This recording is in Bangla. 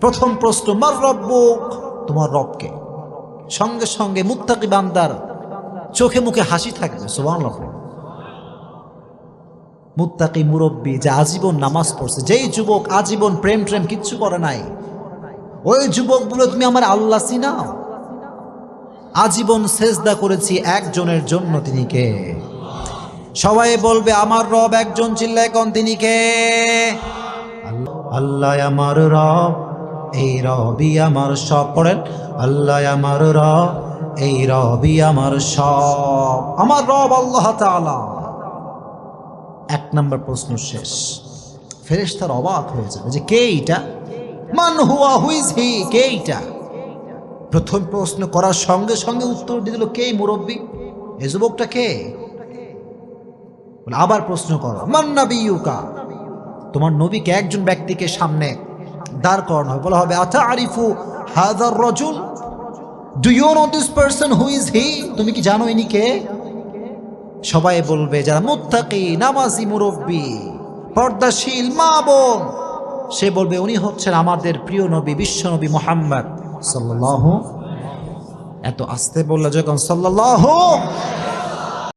প্রথম প্রশ্ন, মার রব্বুক, তোমার রবকে। সঙ্গে সঙ্গে মুত্তাকি বান্দার চোখে মুখে হাসি থাকবে, সুবহানাল্লাহ। মুত্তাকি মুরব্বী যে আজীবন নামাজ পড়ছে, যেই যুবক আজীবন প্রেম কিচ্ছু করে নাই, ওই যুবক বলে তুমি আমার আল্লাহ চিনাও? আজীবন সেজদা করেছি একজনের জন্য, তিনি কে? সবাই বলবে আমার রব একজন, চিল্লায় কোন, তিনি কে? আল্লাহ আমার রব, এই রবই আমার সব। পড়েন, আল্লাহ আমার রব, এই রবই আমার সব। আমার রব আল্লাহ তাআলা। এক নম্বর প্রশ্ন শেষ। ফেরেশতারা অবাক হয়ে যাবে যে কে এটা, মান হুয়া, হু ইজ হি, কে এটা? প্রথম প্রশ্ন করার সঙ্গে সঙ্গে উত্তর দিয়ে দিল কে মুরব্বী, এই যুবকটা কে? আবার প্রশ্ন করো, মান নাবিয়ুকা, তোমার নবীকে, একজন ব্যক্তিকে সামনে দাঁড় করানো হবে, বলা হবে আতা আরিফু হাযার রাজুল, do you know this person, who is he? তুমি কি জানো ইনি কে? সবাই বলবে, যারা মুত্তাকি, নামাজি, মুরব্বী, পর্দাশীল মা বোন, সে বলবে উনি হচ্ছেন আমাদের প্রিয় নবী, বিশ্ব নবী মুহাম্মদ সাল্লাল্লাহু। এত আস্তে বললা যখন সাল্লাল্লাহু